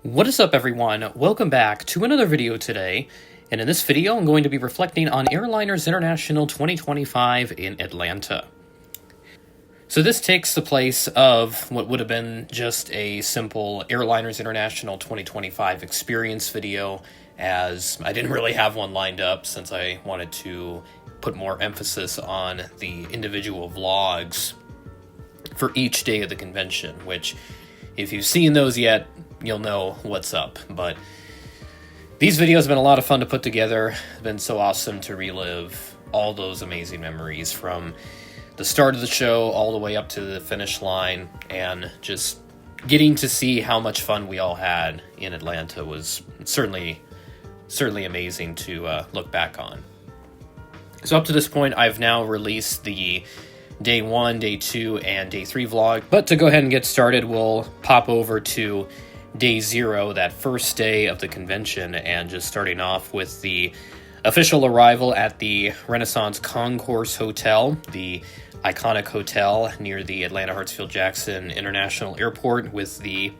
What is up, everyone? Welcome back to another video today, and in this video I'm going to be reflecting on Airliners International 2025 in Atlanta. So this takes the place of what would have been just a simple Airliners International 2025 experience video, as I didn't really have one lined up since I wanted to put more emphasis on the individual vlogs for each day of the convention, which, if you've seen those yet, you'll know what's up. But these videos have been a lot of fun to put together. It's been so awesome to relive all those amazing memories from the start of the show all the way up to the finish line, and just getting to see how much fun we all had in Atlanta was certainly amazing to look back on. So up to this point, I've now released the Day 1, Day 2, and Day 3 vlog. But to go ahead and get started, we'll pop over to Day 0, that first day of the convention, and just starting off with the official arrival at the Renaissance Concourse Hotel, the iconic hotel near the Atlanta Hartsfield-Jackson International Airport, with the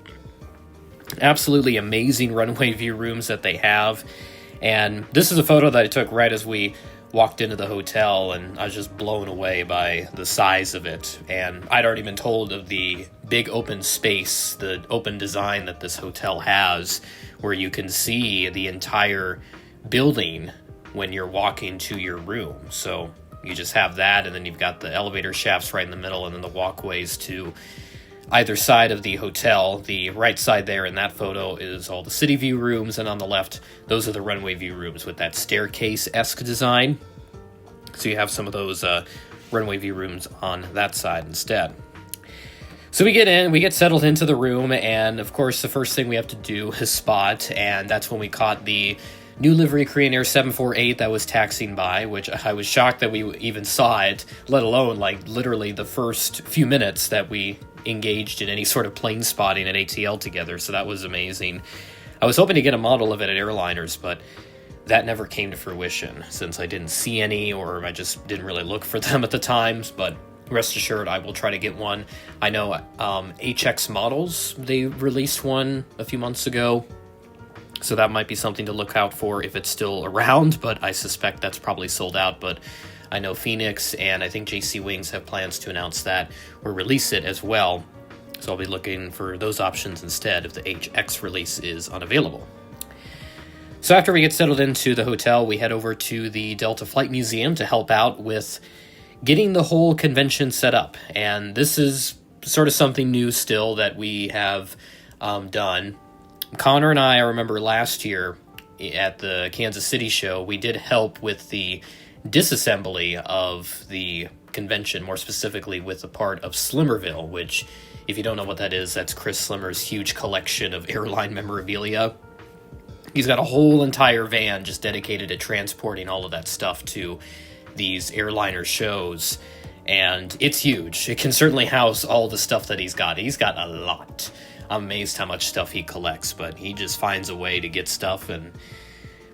absolutely amazing runway view rooms that they have. And this is a photo that I took right as we walked into the hotel, and I was just blown away by the size of it. And I'd already been told of the big open space, the open design that this hotel has, where you can see the entire building when you're walking to your room. So you just have that, and then you've got the elevator shafts right in the middle, and then the walkways to either side of the hotel. The right side there in that photo is all the city view rooms, and on the left, those are the runway view rooms with that staircase-esque design. So you have some of those runway view rooms on that side instead. So we get in, we get settled into the room, and of course the first thing we have to do is spot, and that's when we caught the new livery Korean Air 748 that was taxiing by, which I was shocked that we even saw it, let alone like literally the first few minutes that we engaged in any sort of plane spotting at ATL together. So that was amazing. I was hoping to get a model of it at Airliners, but that never came to fruition since I didn't see any, or I just didn't really look for them at the times. But rest assured, I will try to get one. I know HX Models, they released one a few months ago, so that might be something to look out for if it's still around, but I suspect that's probably sold out. But I know Phoenix and I think JC Wings have plans to announce that or release it as well, so I'll be looking for those options instead if the HX release is unavailable. So after we get settled into the hotel, we head over to the Delta Flight Museum to help out with getting the whole convention set up. And this is sort of something new still that we have done. Connor and I remember last year at the Kansas City show, we did help with the disassembly of the convention, more specifically with the part of Slimmerville, which, if you don't know what that is, that's Chris Slimmer's huge collection of airline memorabilia. He's got a whole entire van just dedicated to transporting all of that stuff to these airliner shows, and it's huge. It can certainly house all the stuff that he's got. He's got a lot. I'm amazed how much stuff he collects, but he just finds a way to get stuff and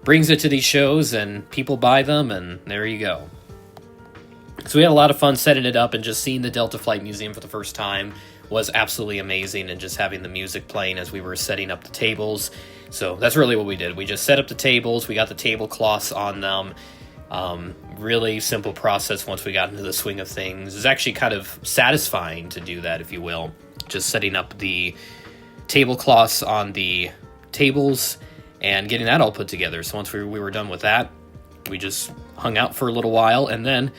brings it to these shows, and people buy them, and there you go. So we had a lot of fun setting it up, and just seeing the Delta Flight Museum for the first time was absolutely amazing, and just having the music playing as we were setting up the tables. So that's really what we did. We just set up the tables, we got the tablecloths on them. Really simple process once we got into the swing of things. It's actually kind of satisfying to do that, if you will. Just setting up the tablecloths on the tables and getting that all put together. So once we were done with that, we just hung out for a little while, and then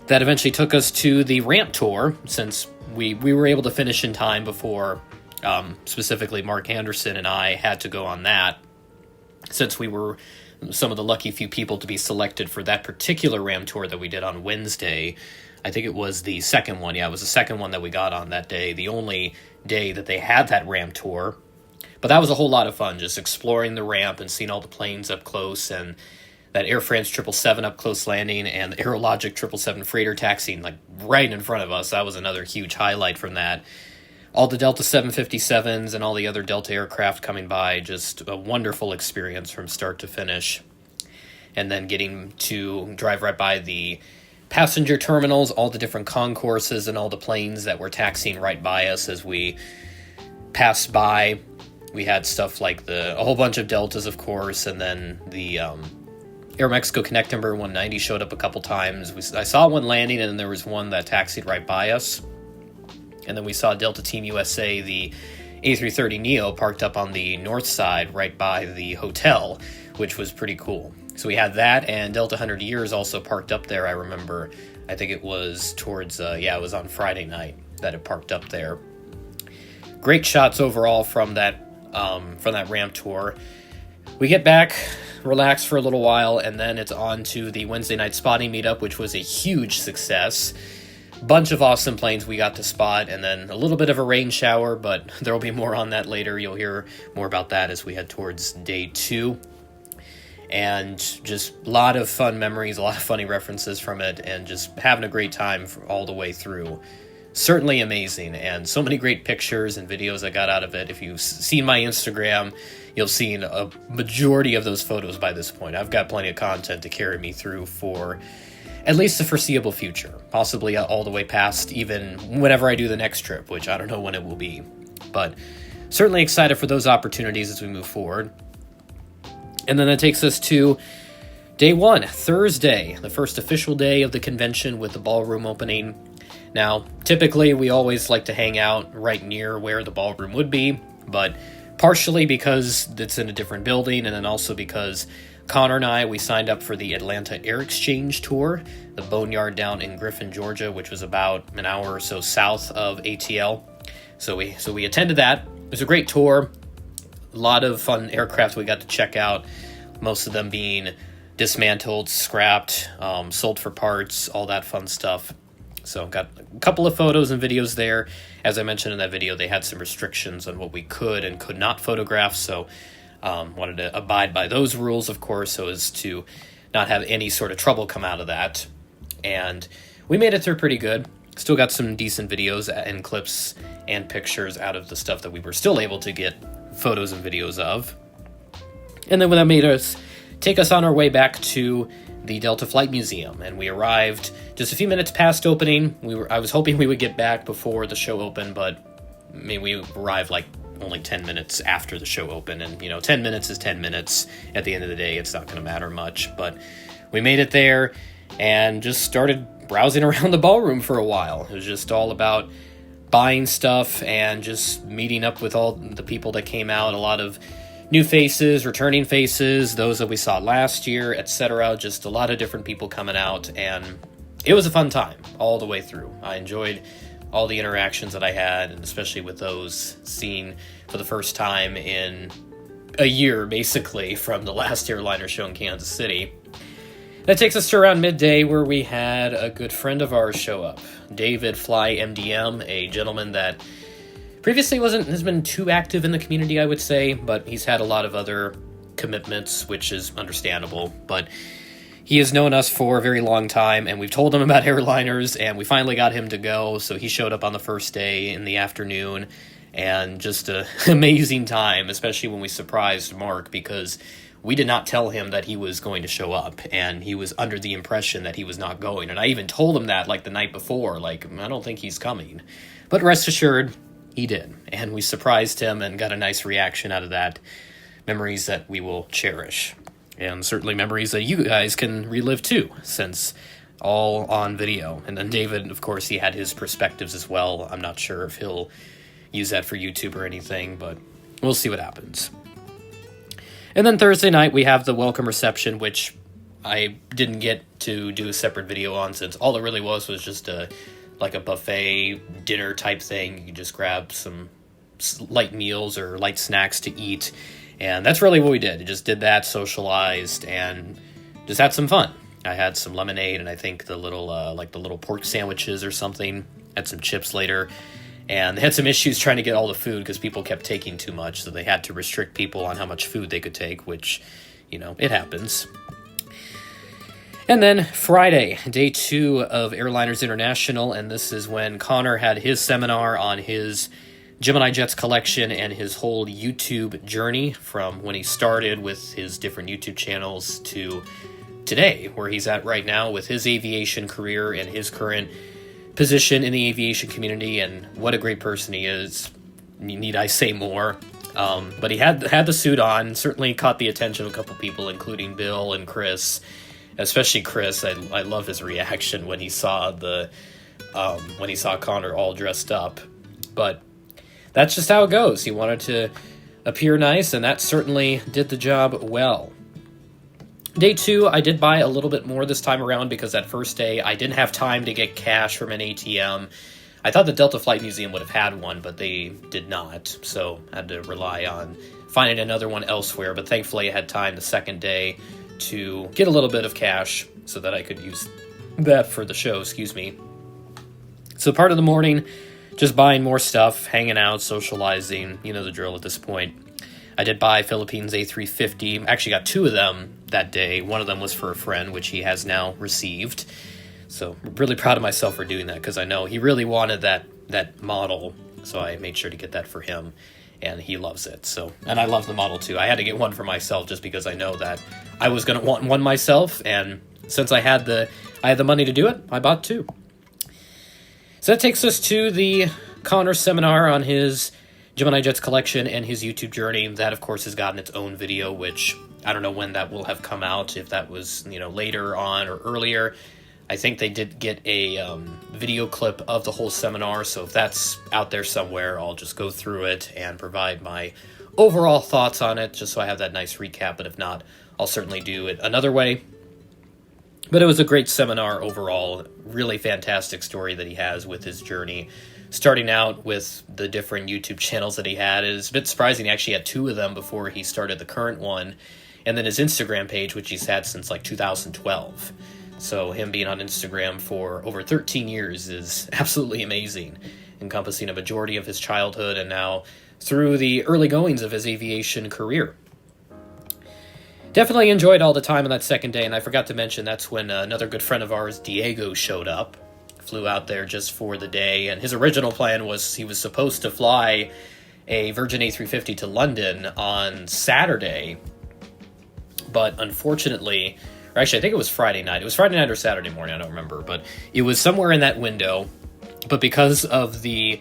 that eventually took us to the ramp tour, since we were able to finish in time before specifically Mark Anderson and I had to go on that, since we were some of the lucky few people to be selected for that particular ramp tour that we did on Wednesday. I think it was the second one. Yeah, it was the second one that we got on that day, the only day that they had that ramp tour. But that was a whole lot of fun, just exploring the ramp and seeing all the planes up close, and that Air France 777 up close landing, and the Aerologic 777 freighter taxiing like right in front of us. That was another huge highlight from that. All the Delta 757s and all the other Delta aircraft coming by, just a wonderful experience from start to finish. And then getting to drive right by the passenger terminals, all the different concourses, and all the planes that were taxiing right by us as we passed by We had stuff like a whole bunch of Deltas, of course, and then the Air Mexico Connect number 190 showed up a couple times. I saw one landing, and then there was one that taxied right by us. And then we saw Delta Team USA, the A330neo, parked up on the north side right by the hotel, which was pretty cool. So we had that, and Delta 100 Years also parked up there, I remember. I think it was towards, it was on Friday night that it parked up there. Great shots overall from that ramp tour. We get back, relax for a little while, and then it's on to the Wednesday night spotting meetup, which was a huge success. Bunch of awesome planes we got to spot, and then a little bit of a rain shower, but there will be more on that later. You'll hear more about that as we head towards day 2. And just a lot of fun memories, a lot of funny references from it, and just having a great time all the way through. Certainly amazing, and so many great pictures and videos I got out of it. If you've seen my Instagram, you'll see a majority of those photos by this point. I've got plenty of content to carry me through for at least the foreseeable future, possibly all the way past even whenever I do the next trip, which I don't know when it will be. But certainly excited for those opportunities as we move forward. And then that takes us to day 1, Thursday, the first official day of the convention with the ballroom opening. Now, typically we always like to hang out right near where the ballroom would be, but partially because it's in a different building, and then also because Connor and I, we signed up for the Atlanta Air Exchange Tour, the Boneyard down in Griffin, Georgia, which was about an hour or so south of ATL. So we attended that. It was a great tour. A lot of fun aircraft we got to check out, most of them being dismantled, scrapped, sold for parts, all that fun stuff. So got a couple of photos and videos there. As I mentioned in that video, they had some restrictions on what we could and could not photograph, so wanted to abide by those rules, of course, so as to not have any sort of trouble come out of that. And we made it through pretty good. Still got some decent videos and clips and pictures out of the stuff that we were still able to get photos and videos of. And then that made us take us on our way back to the Delta Flight Museum, and we arrived just a few minutes past opening. I was hoping we would get back before the show opened, but maybe we arrived like only 10 minutes after the show opened, and 10 minutes is 10 minutes. At the end of the day, it's not going to matter much, but we made it there and just started browsing around the ballroom for a while. It was just all about buying stuff and just meeting up with all the people that came out, a lot of new faces, returning faces, those that we saw last year, etc. Just a lot of different people coming out, and it was a fun time all the way through. I enjoyed all the interactions that I had, and especially with those seen for the first time in a year, basically, from the last airliner show in Kansas City. That takes us to around midday, where we had a good friend of ours show up, David Fly MDM, a gentleman that previously has been too active in the community, I would say, but he's had a lot of other commitments, which is understandable. But he has known us for a very long time, and we've told him about airliners, and we finally got him to go. So he showed up on the first day in the afternoon, and just an amazing time, especially when we surprised Mark, because we did not tell him that he was going to show up, and he was under the impression that he was not going. And I even told him that like the night before, like, I don't think he's coming. But rest assured, he did, and we surprised him and got a nice reaction out of that. Memories that we will cherish, and certainly memories that you guys can relive too, since all on video. And then David, of course, he had his perspectives as well. I'm not sure if he'll use that for YouTube or anything, but we'll see what happens. And then Thursday night, we have the welcome reception, which I didn't get to do a separate video on, since all it really was just like a buffet dinner type thing. You could just grab some light meals or light snacks to eat, and that's really what we did. We just did that, socialized, and just had some fun. I had some lemonade, and I think the little pork sandwiches or something. Had some chips later, and they had some issues trying to get all the food because people kept taking too much, so they had to restrict people on how much food they could take, which, it happens. And then Friday, day 2 of Airliners International, and this is when Connor had his seminar on his Gemini Jets collection and his whole YouTube journey from when he started with his different YouTube channels to today, where he's at right now with his aviation career and his current position in the aviation community, and what a great person he is. Need I say more? But he had the suit on, certainly caught the attention of a couple people, including Bill and Chris, especially Chris. I love his reaction when he saw Connor all dressed up. But that's just how it goes. He wanted to appear nice, and that certainly did the job well. Day 2, I did buy a little bit more this time around because that first day I didn't have time to get cash from an ATM. I thought the Delta Flight Museum would have had one, but they did not, so I had to rely on finding another one elsewhere. But thankfully I had time the second day to get a little bit of cash so that I could use that for the show, So part of the morning, just buying more stuff, hanging out, socializing, you know the drill at this point. I did buy Philippines A350. Actually got 2 of them that day. One of them was for a friend, which he has now received. So really proud of myself for doing that, because I know he really wanted that model. So I made sure to get that for him, and he loves it. So, and I love the model too. I had to get one for myself just because I know that I was going to want one myself, and since I had the money to do it, I bought 2. So that takes us to the Connor seminar on his Gemini Jets collection and his YouTube journey. That, of course, has gotten its own video, which I don't know when that will have come out, if that was, later on or earlier. I think they did get a video clip of the whole seminar, so if that's out there somewhere, I'll just go through it and provide my overall thoughts on it, just so I have that nice recap. But if not, I'll certainly do it another way. But it was a great seminar overall. Really fantastic story that he has with his journey. Starting out with the different YouTube channels that he had. It's a bit surprising he actually had 2 of them before he started the current one. And then his Instagram page, which he's had since like 2012. So him being on Instagram for over 13 years is absolutely amazing, encompassing a majority of his childhood and now through the early goings of his aviation career. Definitely enjoyed all the time on that second day, and I forgot to mention that's when another good friend of ours, Diego, showed up. Flew out there just for the day, and his original plan was he was supposed to fly a Virgin A350 to London on Saturday, but unfortunately, or actually I think it was Friday night. It was Friday night or Saturday morning, I don't remember, but it was somewhere in that window. But because of the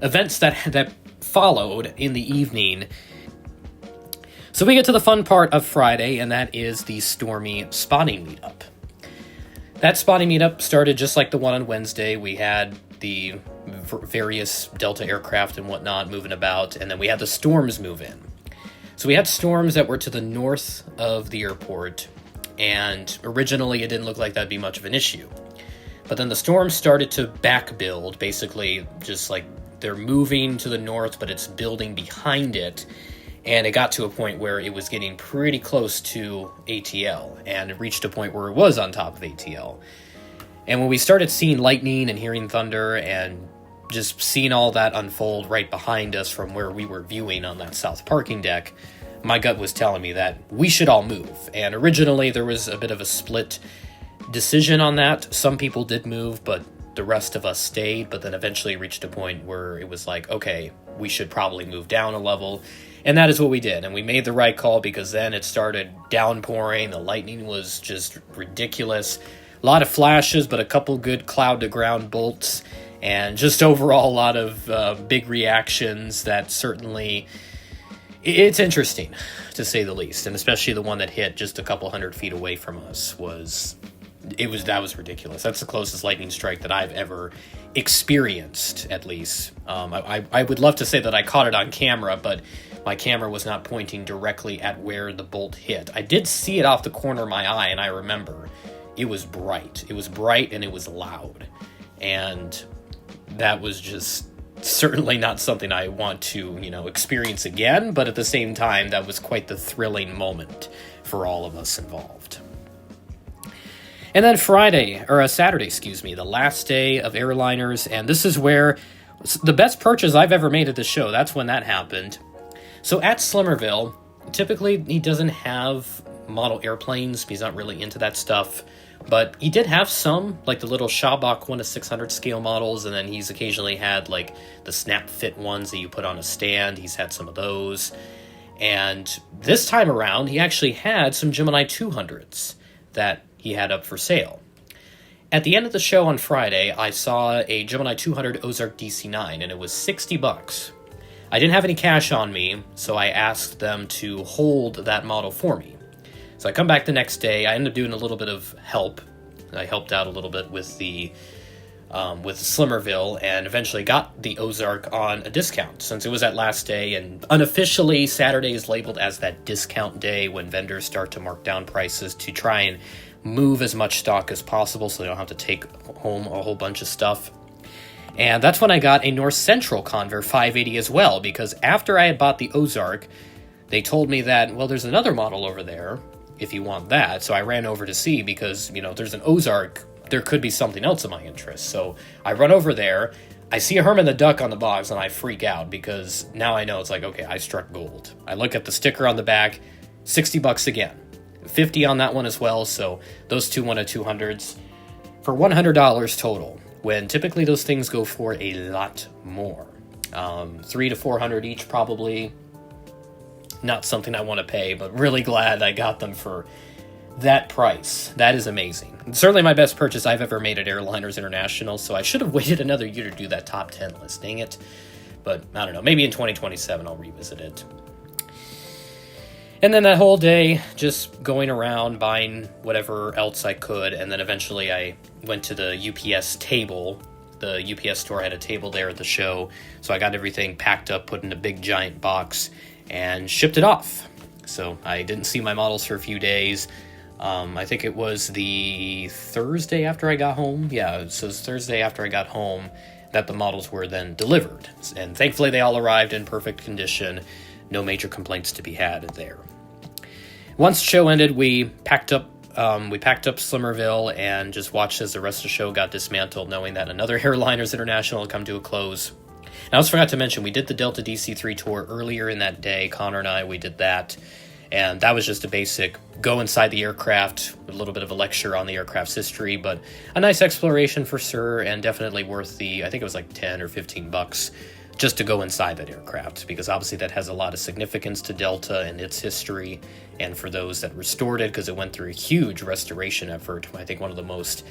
events that followed in the evening, so we get to the fun part of Friday, and that is the Stormy spotting meetup. That spotting meetup started just like the one on Wednesday. We had the various Delta aircraft and whatnot moving about, and then we had the storms move in. So we had storms that were to the north of the airport, and originally it didn't look like that'd be much of an issue. But then the storms started to back build, basically just like they're moving to the north, but it's building behind it. And it got to a point where it was getting pretty close to ATL, and it reached a point where it was on top of ATL. And when we started seeing lightning and hearing thunder and just seeing all that unfold right behind us from where we were viewing on that south parking deck, my gut was telling me that we should all move. And originally there was a bit of a split decision on that. Some people did move, but the rest of us stayed, but then eventually reached a point where it was like, okay, we should probably move down a level. And that is what we did, and we made the right call because then it started downpouring. The lightning was just ridiculous. A lot of flashes, but a couple good cloud-to-ground bolts, and just overall a lot of big reactions that certainly... It's interesting, to say the least, and especially the one that hit just a couple 100 feet away from us that was ridiculous. That's the closest lightning strike that I've ever experienced, at least. I would love to say that I caught it on camera, but my camera was not pointing directly at where the bolt hit. I did see it off the corner of my eye, and I remember it was bright. It was bright and it was loud. And that was just certainly not something I want to, experience again, but at the same time, that was quite the thrilling moment for all of us involved. And then Saturday, the last day of Airliners, and this is where the best purchase I've ever made at the show, that's when that happened. So at Slimmerville, typically he doesn't have model airplanes, he's not really into that stuff, but he did have some, like the little Schaubach 1/600 scale models, and then he's occasionally had like the snap fit ones that you put on a stand. He's had some of those. And this time around, he actually had some Gemini 200s that he had up for sale. At the end of the show on Friday, I saw a Gemini 200 Ozark DC-9, and it was $60. I didn't have any cash on me, so I asked them to hold that model for me. So I come back the next day. I ended up doing a little bit of help. I helped out a little bit with the with Slimmerville, and eventually got the Ozark on a discount since it was that last day. And unofficially, Saturday is labeled as that discount day when vendors start to mark down prices to try and move as much stock as possible so they don't have to take home a whole bunch of stuff. And that's when I got a North Central Convair 580 as well, because after I had bought the Ozark, they told me that, well, there's another model over there if you want that. So I ran over to see because, there's an Ozark, there could be something else of my interest. So I run over there, I see a Herman the Duck on the box, and I freak out because now I know it's like, okay, I struck gold. I look at the sticker on the back, $60 again. 50 on that one as well, so those two won a 200s for $100 total, when typically those things go for a lot more. 300 to 400 each, probably not something I want to pay, but really glad I got them for that price. That is amazing. It's certainly my best purchase I've ever made at Airliners International, so I should have waited another year to do that top 10 list, dang it. But I don't know, maybe in 2027 I'll revisit it. And then that whole day, just going around, buying whatever else I could, and then eventually I went to the UPS table. The UPS store had a table there at the show, so I got everything packed up, put in a big giant box, and shipped it off. So I didn't see my models for a few days. I think it was the Thursday after I got home. Yeah, so it was Thursday after I got home that the models were then delivered. And thankfully they all arrived in perfect condition. No major complaints to be had there. Once the show ended, we packed up Slimmerville and just watched as the rest of the show got dismantled, knowing that another Airliners International had come to a close. And I also forgot to mention, we did the Delta DC-3 tour earlier in that day. Connor and I, we did that. And that was just a basic go inside the aircraft, a little bit of a lecture on the aircraft's history, but a nice exploration for sure, and definitely worth the, I think it was like 10 or 15 bucks just to go inside that aircraft, because obviously that has a lot of significance to Delta and its history, and for those that restored it, because it went through a huge restoration effort. I think one of the most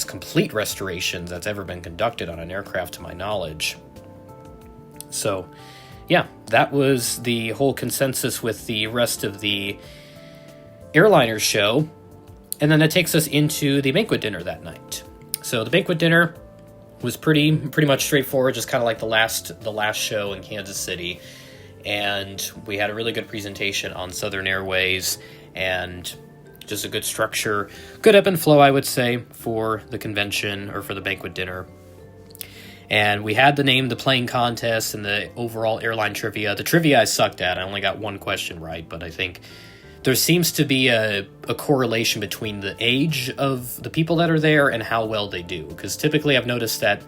complete restorations that's ever been conducted on an aircraft to my knowledge. So yeah, that was the whole consensus with the rest of the Airliners show. And then that takes us into the banquet dinner that night. So the banquet dinner was pretty much straightforward, just kind of like the last show in Kansas City. And we had a really good presentation on Southern Airways and just a good structure, good ebb and flow, I would say, for the convention or for the banquet dinner. And we had the playing contest and the overall airline trivia. The trivia I sucked at. I only got one question right, but I think there seems to be a correlation between the age of the people that are there and how well they do. Because typically I've noticed that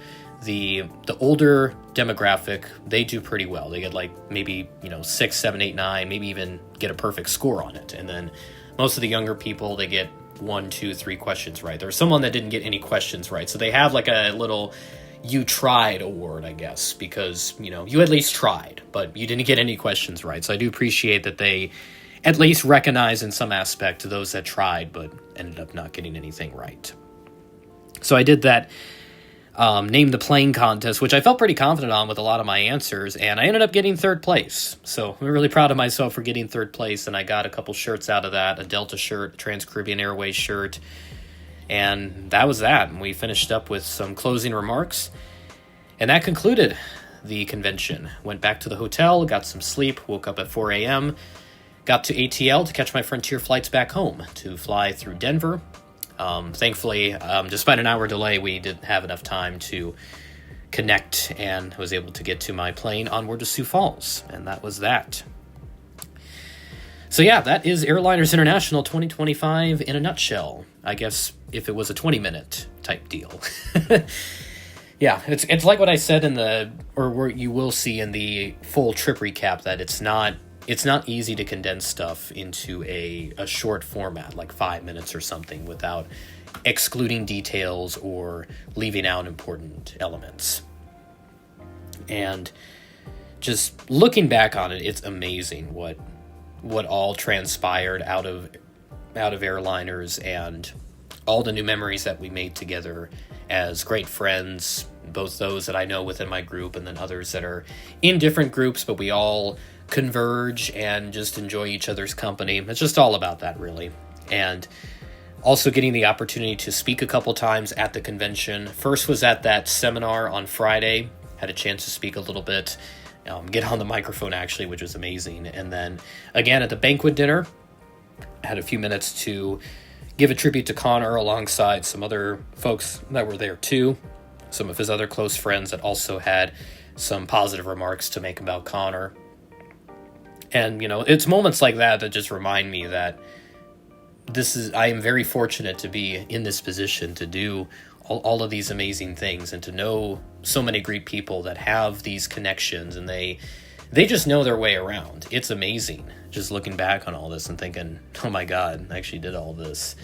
the older demographic, they do pretty well. They get like maybe 6, 7, 8, 9, maybe even get a perfect score on it. And then most of the younger people, they get 1, 2, 3 questions right. There's someone that didn't get any questions right, so they have like a little "you tried" award, I guess, because you at least tried, but you didn't get any questions right. So I do appreciate that they at least recognize in some aspect those that tried but ended up not getting anything right. So I did that name the plane contest, which I felt pretty confident on with a lot of my answers, and I ended up getting third place. So I'm really proud of myself for getting third place, and I got a couple shirts out of that, a Delta shirt, a Trans-Caribbean Airways shirt, and that was that. And we finished up with some closing remarks, and that concluded the convention. Went back to the hotel, got some sleep, woke up at 4 a.m., got to ATL to catch my Frontier flights back home to fly through Denver. Thankfully, despite an hour delay, we didn't have enough time to connect and was able to get to my plane onward to Sioux Falls, and that was that. So yeah, that is Airliners International 2025 in a nutshell. I guess if it was a 20-minute type deal. Yeah, it's like what I said or you will see in the full trip recap, that it's not easy to condense stuff into a short format, like 5 minutes or something, without excluding details or leaving out important elements. And just looking back on it, it's amazing what all transpired out of Airliners, and all the new memories that we made together as great friends, both those that I know within my group and then others that are in different groups, but we all converge and just enjoy each other's company. It's just all about that, really. And also getting the opportunity to speak a couple times at the convention. First was at that seminar on Friday, had a chance to speak a little bit, get on the microphone actually, which was amazing. And then again at the banquet dinner, had a few minutes to give a tribute to Connor alongside some other folks that were there too, some of his other close friends that also had some positive remarks to make about Connor. And, it's moments like that that just remind me that I am very fortunate to be in this position to do all of these amazing things and to know so many great people that have these connections, and they just know their way around. It's amazing just looking back on all this and thinking, oh my God, I actually did all this.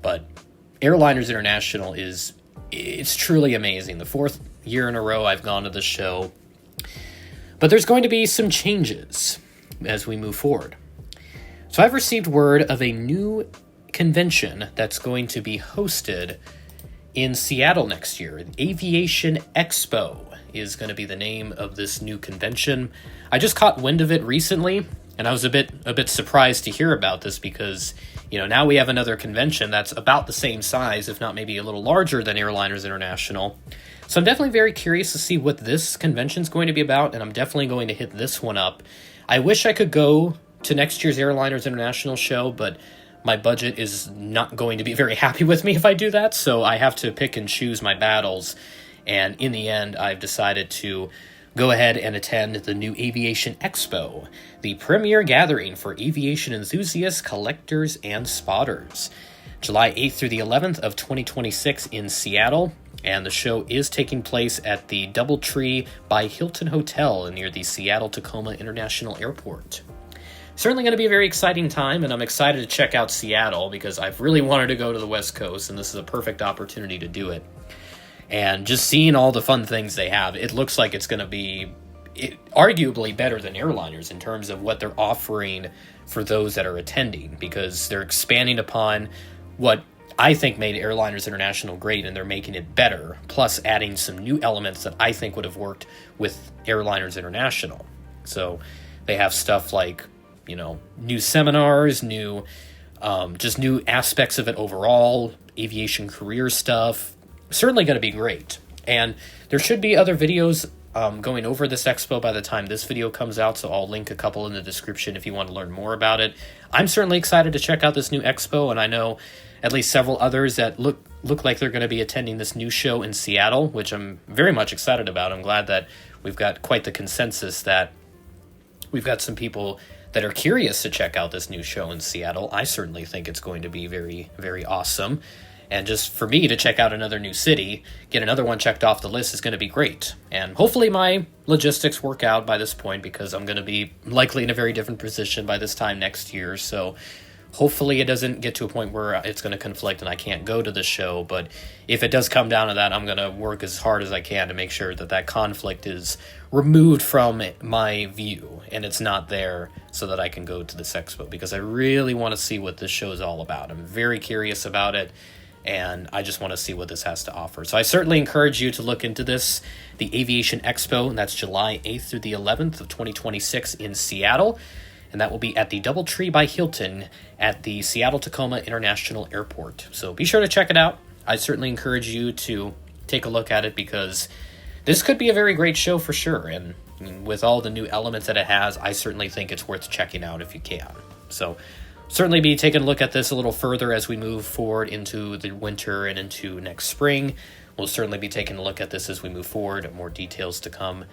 But Airliners International it's truly amazing. The 4th year in a row I've gone to this show. But there's going to be some changes as we move forward. So I've received word of a new convention that's going to be hosted in Seattle next year. Aviation Expo is going to be the name of this new convention. I just caught wind of it recently, and I was a bit surprised to hear about this because, now we have another convention that's about the same size, if not maybe a little larger than Airliners International. So I'm definitely very curious to see what this convention is going to be about, and I'm definitely going to hit this one up. I wish I could go to next year's Airliners International show, but my budget is not going to be very happy with me if I do that, so I have to pick and choose my battles. And in the end, I've decided to go ahead and attend the new Aviation Expo, the premier gathering for aviation enthusiasts, collectors, and spotters. July 8th through the 11th of 2026 in Seattle, and the show is taking place at the DoubleTree by Hilton Hotel near the Seattle-Tacoma International Airport. Certainly going to be a very exciting time, and I'm excited to check out Seattle because I've really wanted to go to the West Coast, and this is a perfect opportunity to do it. And just seeing all the fun things they have, it looks like it's going to be arguably better than Airliners in terms of what they're offering for those that are attending, because they're expanding upon what I think made Airliners International great, and they're making it better, plus adding some new elements that I think would have worked with Airliners International. So they have stuff like, new seminars, just new aspects of it overall, aviation career stuff. Certainly going to be great. And there should be other videos going over this expo by the time this video comes out, so I'll link a couple in the description if you want to learn more about it. I'm certainly excited to check out this new expo, and I know at least several others that look like they're going to be attending this new show in Seattle, which I'm very much excited about. I'm glad that we've got quite the consensus that we've got some people that are curious to check out this new show in Seattle. I certainly think it's going to be very, very awesome. And just for me to check out another new city, get another one checked off the list is going to be great. And hopefully my logistics work out by this point, because I'm going to be likely in a very different position by this time next year. So hopefully it doesn't get to a point where it's going to conflict and I can't go to the show. But if it does come down to that, I'm going to work as hard as I can to make sure that conflict is removed from my view and it's not there, so that I can go to this expo, because I really want to see what this show is all about. I'm very curious about it, and I just want to see what this has to offer. So I certainly encourage you to look into this, the Aviation Expo, and that's July 8th through the 11th of 2026 in Seattle, and that will be at the DoubleTree by Hilton at the Seattle-Tacoma International Airport. So be sure to check it out. I certainly encourage you to take a look at it, because this could be a very great show for sure, and with all the new elements that it has, I certainly think it's worth checking out if you can. So certainly be taking a look at this a little further as we move forward into the winter and into next spring. We'll certainly be taking a look at this as we move forward, more details to come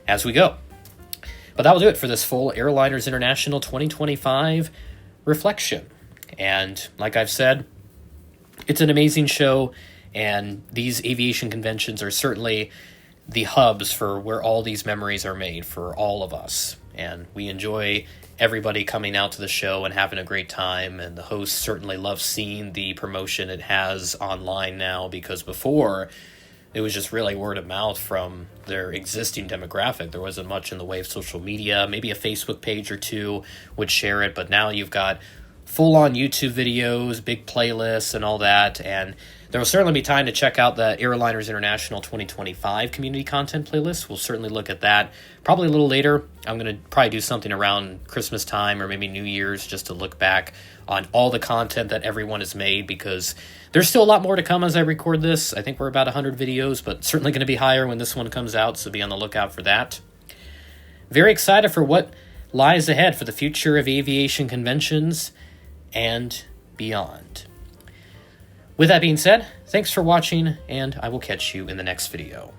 as we go. But that will do it for this full Airliners International 2025 reflection. And like I've said, it's an amazing show, and these aviation conventions are certainly the hubs for where all these memories are made for all of us. And we enjoy everybody coming out to the show and having a great time, and the host certainly loves seeing the promotion it has online now, because before it was just really word of mouth from their existing demographic. There wasn't much in the way of social media. Maybe a Facebook page or two would share it, but now you've got full-on YouTube videos, big playlists, and all that. And there will certainly be time to check out the Airliners International 2025 community content playlist. We'll certainly look at that probably a little later. I'm going to probably do something around Christmas time or maybe New Year's just to look back on all the content that everyone has made, because there's still a lot more to come as I record this. I think we're about 100 videos, but certainly going to be higher when this one comes out, so be on the lookout for that. Very excited for what lies ahead for the future of aviation conventions and beyond. With that being said, thanks for watching, and I will catch you in the next video.